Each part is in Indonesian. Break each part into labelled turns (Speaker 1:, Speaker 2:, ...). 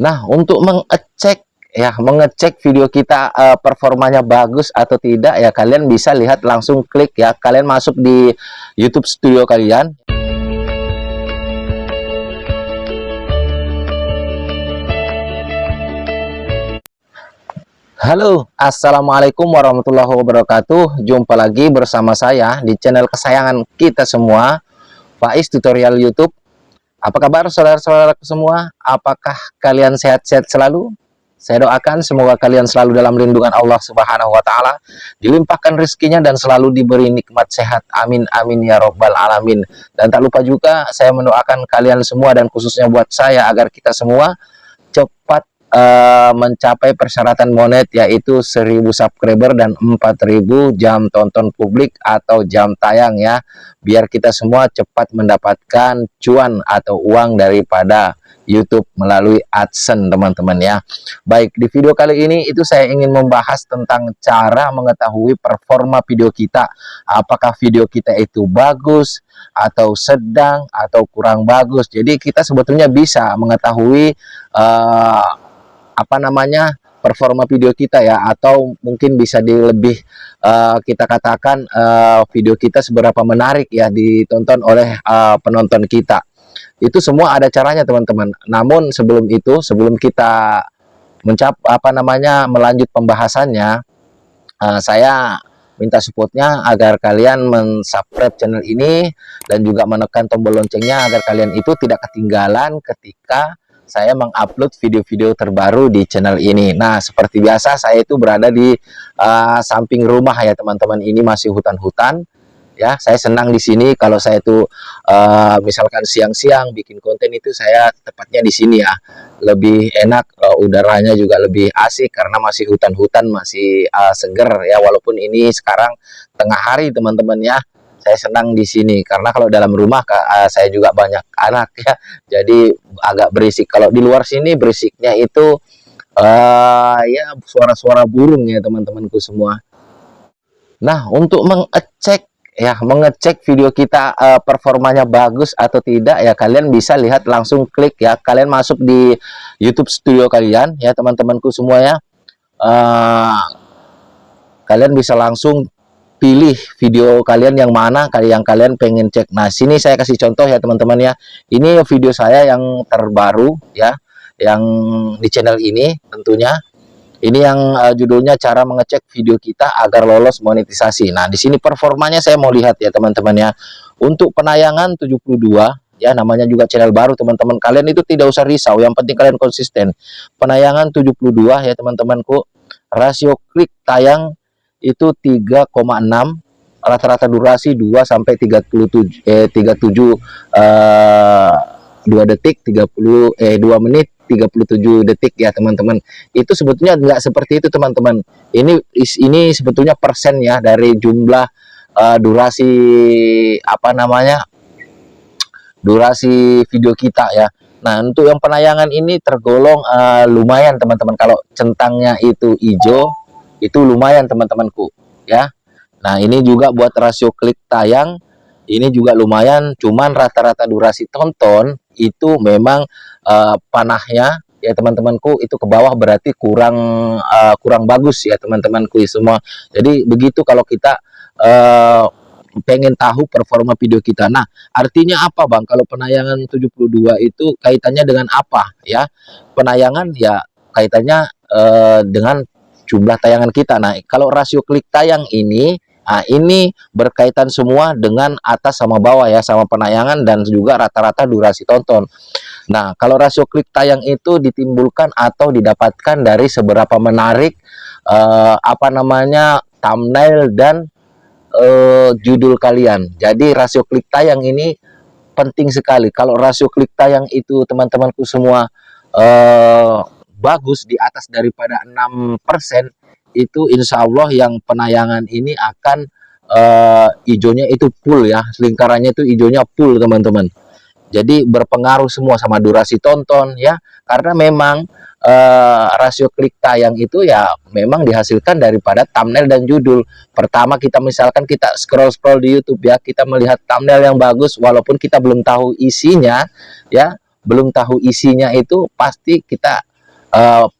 Speaker 1: Nah, untuk mengecek video kita performanya bagus atau tidak ya, kalian bisa lihat langsung klik ya. Kalian masuk di YouTube Studio kalian. Halo, assalamualaikum warahmatullahi wabarakatuh. Jumpa lagi bersama saya di channel kesayangan kita semua, Faiz Tutorial YouTube. Apa kabar saudara-saudaraku semua? Apakah kalian sehat-sehat selalu? Saya doakan semoga kalian selalu dalam lindungan Allah Subhanahu wa Ta'ala, dilimpahkan rezekinya dan selalu diberi nikmat sehat. Amin amin ya robbal alamin. Dan tak lupa juga saya mendoakan kalian semua dan khususnya buat saya agar kita semua cepat mencapai persyaratan monet, yaitu 1000 subscriber dan 4000 jam tonton publik atau jam tayang ya, biar kita semua cepat mendapatkan cuan atau uang daripada YouTube melalui AdSense teman-teman ya. Baik, di video kali ini itu saya ingin membahas tentang cara mengetahui performa video kita, apakah video kita itu bagus atau sedang atau kurang bagus. Jadi kita sebetulnya bisa mengetahui performa video kita ya, atau mungkin bisa kita katakan video kita seberapa menarik ya ditonton oleh penonton kita. Itu semua ada caranya teman-teman. Namun sebelum kita melanjut pembahasannya, saya minta supportnya agar kalian mensubscribe channel ini dan juga menekan tombol loncengnya agar kalian itu tidak ketinggalan ketika saya mengupload video-video terbaru di channel ini. Nah, seperti biasa saya itu berada di samping rumah ya teman-teman. Ini masih hutan-hutan ya. Saya senang di sini kalau saya itu misalkan siang-siang bikin konten itu saya tepatnya di sini ya. Lebih enak, udaranya juga lebih asik karena masih hutan-hutan, masih seger ya, walaupun ini sekarang tengah hari teman-teman ya. Saya senang di sini karena kalau dalam rumah saya juga banyak anak ya, jadi agak berisik. Kalau di luar sini berisiknya itu ya suara-suara burung ya teman-temanku semua. Nah, untuk mengecek video kita performanya bagus atau tidak ya, kalian bisa lihat langsung klik ya. Kalian masuk di YouTube Studio kalian ya teman-temanku semua ya. Kalian bisa langsung pilih video kalian yang mana yang kalian pengen cek. Nah, sini saya kasih contoh ya teman-teman ya. Ini video saya yang terbaru ya, yang di channel ini tentunya. Ini yang judulnya cara mengecek video kita agar lolos monetisasi. Nah, di sini performanya saya mau lihat ya teman-teman ya. Untuk penayangan 72 ya, namanya juga channel baru teman-teman. Kalian itu tidak usah risau, yang penting kalian konsisten. Penayangan 72 ya teman-temanku. Rasio klik tayang itu 3,6, rata-rata durasi 2 sampai 37 2 detik 2 menit 37 detik ya teman-teman. Itu sebetulnya nggak seperti itu teman-teman. Ini sebetulnya persen ya dari jumlah durasi durasi video kita ya. Nah, untuk yang penayangan ini tergolong lumayan teman-teman. Kalau centangnya itu hijau, itu lumayan teman-temanku ya. Nah, ini juga buat rasio klik tayang ini juga lumayan, cuman rata-rata durasi tonton itu memang panahnya ya teman-temanku itu ke bawah, berarti kurang bagus ya teman-temanku semua. Jadi begitu kalau kita pengen tahu performa video kita. Nah, artinya apa Bang kalau penayangan 72 itu kaitannya dengan apa ya? Penayangan ya kaitannya dengan jumlah tayangan kita. Nah, kalau rasio klik tayang ini berkaitan semua dengan atas sama bawah ya, sama penayangan dan juga rata-rata durasi tonton. Nah, kalau rasio klik tayang itu ditimbulkan atau didapatkan dari seberapa menarik thumbnail dan judul kalian. Jadi rasio klik tayang ini penting sekali. Kalau rasio klik tayang itu teman-temanku semua bagus di atas daripada 6%, itu insya Allah yang penayangan ini akan hijaunya itu full ya, lingkarannya itu hijaunya full teman-teman. Jadi berpengaruh semua sama durasi tonton ya, karena memang rasio klik tayang itu ya memang dihasilkan daripada thumbnail dan judul. Pertama misalkan kita scroll di YouTube ya, kita melihat thumbnail yang bagus walaupun kita belum tahu isinya ya, belum tahu isinya itu pasti kita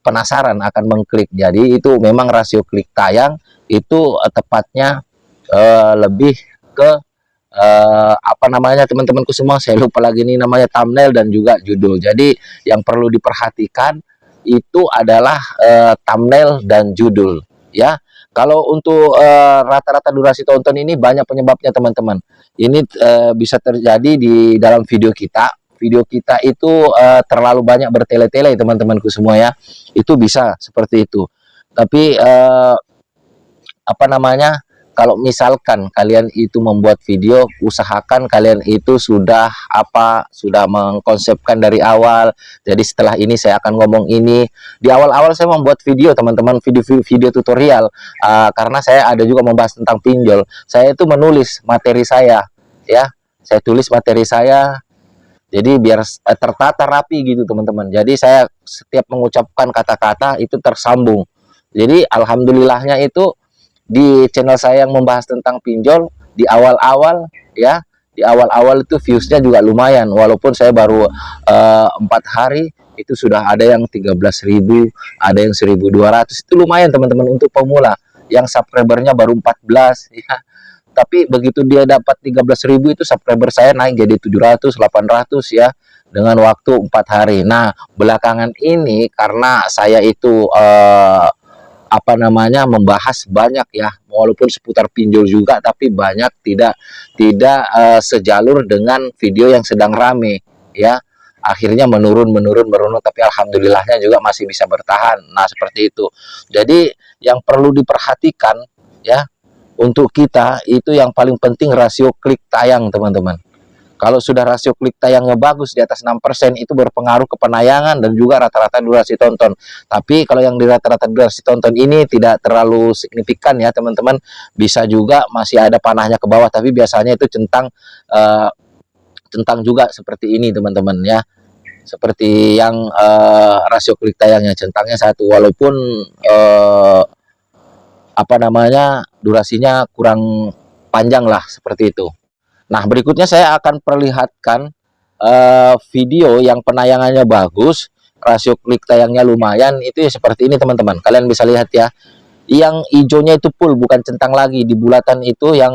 Speaker 1: penasaran akan mengklik. Jadi itu memang rasio klik tayang itu tepatnya lebih ke apa namanya teman-temanku semua, saya lupa lagi ini namanya, thumbnail dan juga judul. Jadi yang perlu diperhatikan itu adalah thumbnail dan judul ya. Kalau untuk rata-rata durasi tonton ini banyak penyebabnya teman-teman. Ini bisa terjadi di dalam video kita. Video kita itu terlalu banyak bertele-tele teman-temanku semua ya. Itu bisa seperti itu. Tapi apa namanya, kalau misalkan kalian itu membuat video, usahakan kalian itu sudah mengkonsepkan dari awal. Jadi setelah ini saya akan ngomong ini. Di awal-awal saya membuat video teman-teman, video tutorial, karena saya ada juga membahas tentang pinjol. Saya itu menulis materi saya ya, saya tulis materi saya, jadi biar tertata rapi gitu teman-teman. Jadi saya setiap mengucapkan kata-kata itu tersambung. Jadi alhamdulillahnya itu di channel saya yang membahas tentang pinjol di awal-awal ya, di awal-awal itu viewsnya juga lumayan, walaupun saya baru 4 hari itu sudah ada yang 13.000, ada yang 1.200. Itu lumayan teman-teman untuk pemula yang subscribernya baru 14 ya. Tapi begitu dia dapat 13.000 itu subscriber saya naik jadi 700, 800 ya, dengan waktu 4 hari. Nah belakangan ini karena saya itu apa namanya, membahas banyak ya, walaupun seputar pinjol juga, tapi banyak tidak sejalur dengan video yang sedang rame ya. Akhirnya menurun, tapi alhamdulillahnya juga masih bisa bertahan. Nah seperti itu. Jadi yang perlu diperhatikan ya, untuk kita itu yang paling penting rasio klik tayang teman-teman. Kalau sudah rasio klik tayangnya bagus di atas 6%, itu berpengaruh ke penayangan dan juga rata-rata durasi tonton. Tapi kalau yang di rata-rata durasi tonton ini tidak terlalu signifikan ya teman-teman, bisa juga masih ada panahnya ke bawah, tapi biasanya itu centang juga seperti ini teman-teman ya. Seperti yang rasio klik tayangnya centangnya 1, walaupun apa namanya, durasinya kurang panjang lah seperti itu. Nah berikutnya saya akan perlihatkan video yang penayangannya bagus, rasio klik tayangnya lumayan, itu ya seperti ini teman-teman. Kalian bisa lihat ya, yang hijaunya itu full, bukan centang lagi. Di bulatan itu yang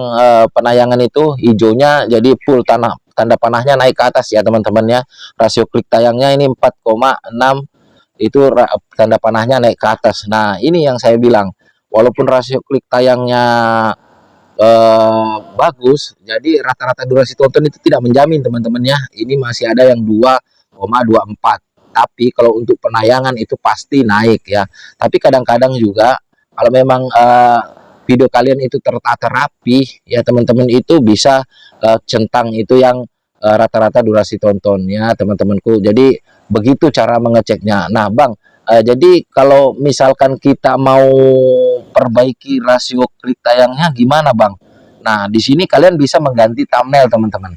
Speaker 1: penayangan itu hijaunya jadi full, tanda panahnya naik ke atas ya teman-teman ya. Rasio klik tayangnya ini 4,6, itu tanda panahnya naik ke atas. Nah ini yang saya bilang, walaupun rasio klik tayangnya bagus, jadi rata-rata durasi tonton itu tidak menjamin teman-teman ya. Ini masih ada yang 2,24, tapi kalau untuk penayangan itu pasti naik ya. Tapi kadang-kadang juga kalau memang video kalian itu tertata rapi ya teman-teman, itu bisa centang itu yang rata-rata durasi tontonnya teman-temanku. Jadi begitu cara mengeceknya. Nah bang, jadi kalau misalkan kita mau perbaiki rasio klik tayangnya gimana bang? Nah di sini kalian bisa mengganti thumbnail teman-teman,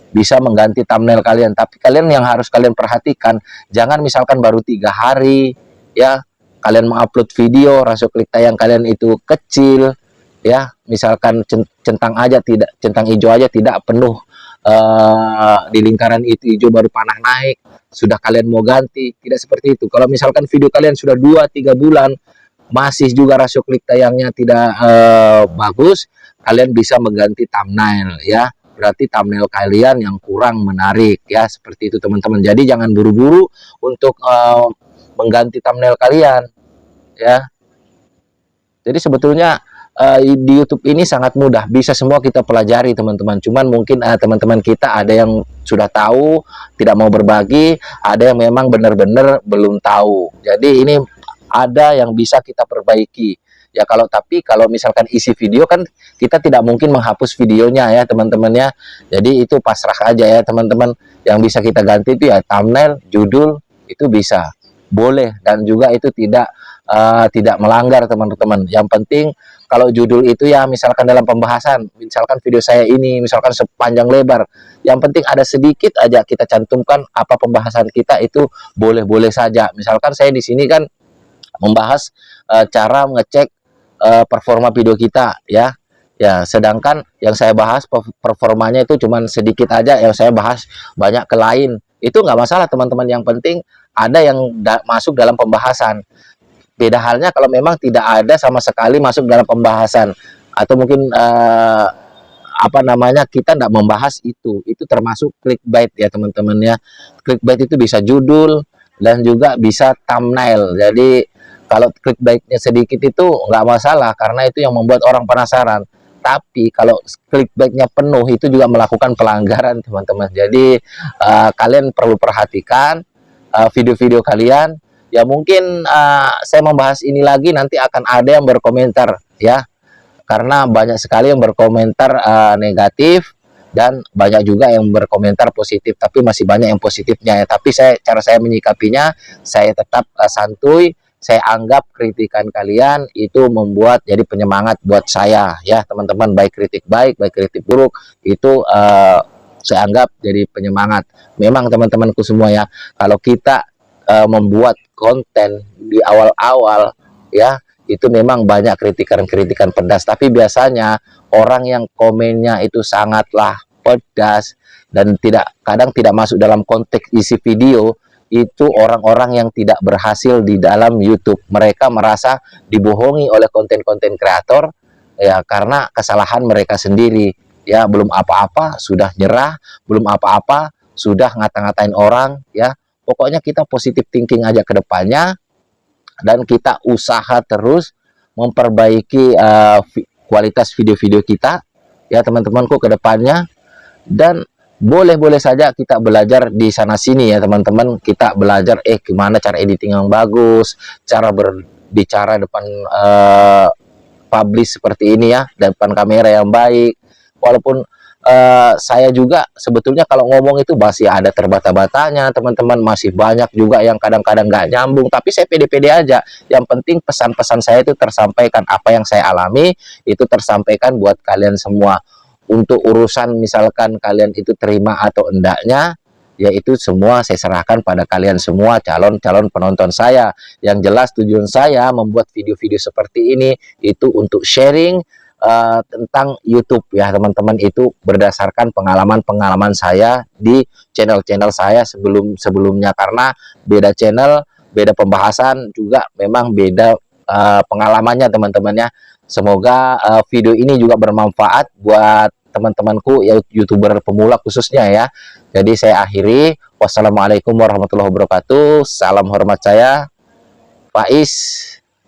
Speaker 1: bisa mengganti thumbnail kalian. Tapi kalian yang harus kalian perhatikan, jangan misalkan baru 3 hari ya kalian mengupload video, rasio klik tayang kalian itu kecil ya, misalkan centang hijau aja tidak penuh, di lingkaran itu hijau baru panah naik, sudah kalian mau ganti. Tidak seperti itu. Kalau misalkan video kalian sudah 2-3 bulan masih juga rasio klik tayangnya tidak bagus, kalian bisa mengganti thumbnail ya. Berarti thumbnail kalian yang kurang menarik ya, seperti itu teman-teman. Jadi jangan buru-buru untuk mengganti thumbnail kalian ya. Jadi sebetulnya di YouTube ini sangat mudah, bisa semua kita pelajari teman-teman. Cuman mungkin teman-teman kita ada yang sudah tahu, tidak mau berbagi, ada yang memang benar-benar belum tahu. Jadi ini ada yang bisa kita perbaiki ya. Tapi kalau misalkan isi video kan kita tidak mungkin menghapus videonya ya teman-teman ya. Jadi itu pasrah aja ya teman-teman. Yang bisa kita ganti itu ya thumbnail, judul, itu bisa, boleh, dan juga itu tidak melanggar teman-teman. Yang penting kalau judul itu ya misalkan dalam pembahasan, misalkan video saya ini misalkan sepanjang lebar, yang penting ada sedikit aja kita cantumkan apa pembahasan kita, itu boleh-boleh saja. Misalkan saya di sini kan membahas cara mengecek performa video kita ya. Sedangkan yang saya bahas performanya itu cuman sedikit aja, yang saya bahas banyak ke lain, itu nggak masalah teman-teman. Yang penting ada yang masuk dalam pembahasan. Beda halnya kalau memang tidak ada sama sekali masuk dalam pembahasan, atau mungkin apa namanya, kita tidak membahas itu termasuk clickbait ya teman-teman ya. Clickbait itu bisa judul dan juga bisa thumbnail. Jadi kalau clickbaitnya sedikit itu nggak masalah karena itu yang membuat orang penasaran. Tapi kalau clickbaitnya penuh itu juga melakukan pelanggaran teman-teman. Jadi kalian perlu perhatikan video-video kalian. Ya mungkin saya membahas ini lagi nanti akan ada yang berkomentar ya, karena banyak sekali yang berkomentar negatif dan banyak juga yang berkomentar positif, tapi masih banyak yang positifnya ya. Tapi cara saya menyikapinya, saya tetap santuy. Saya anggap kritikan kalian itu membuat jadi penyemangat buat saya ya teman-teman. Baik kritik baik, baik kritik buruk, itu saya anggap jadi penyemangat. Memang teman-temanku semua ya, kalau kita membuat konten di awal-awal ya, itu memang banyak kritikan-kritikan pedas, tapi biasanya orang yang komennya itu sangatlah pedas dan kadang tidak masuk dalam konteks isi video, itu orang-orang yang tidak berhasil di dalam YouTube. Mereka merasa dibohongi oleh konten-konten kreator ya, karena kesalahan mereka sendiri ya. Belum apa-apa sudah nyerah, belum apa-apa sudah ngata-ngatain orang ya. Pokoknya kita positif thinking aja ke depannya, dan kita usaha terus memperbaiki kualitas video-video kita ya teman-temanku ke depannya. Dan boleh-boleh saja kita belajar di sana sini ya teman-teman. Kita belajar gimana cara editing yang bagus, cara berbicara depan publish seperti ini ya, depan kamera yang baik. Walaupun saya juga sebetulnya kalau ngomong itu masih ada terbata-batanya teman-teman, masih banyak juga yang kadang-kadang nggak nyambung, tapi saya pede-pede aja. Yang penting pesan-pesan saya itu tersampaikan, apa yang saya alami itu tersampaikan buat kalian semua. Untuk urusan misalkan kalian itu terima atau endaknya, yaitu semua saya serahkan pada kalian semua, calon-calon penonton saya. Yang jelas tujuan saya membuat video-video seperti ini itu untuk sharing tentang YouTube ya teman-teman. Itu berdasarkan pengalaman-pengalaman saya di channel-channel saya sebelumnya, karena beda channel, beda pembahasan, juga memang beda pengalamannya teman-teman ya. Semoga video ini juga bermanfaat buat teman-temanku ya, YouTuber pemula khususnya ya. Jadi saya akhiri, wassalamualaikum warahmatullahi wabarakatuh. Salam hormat saya, Faiz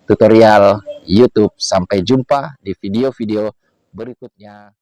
Speaker 1: Tutorial YouTube. Sampai jumpa di video-video berikutnya.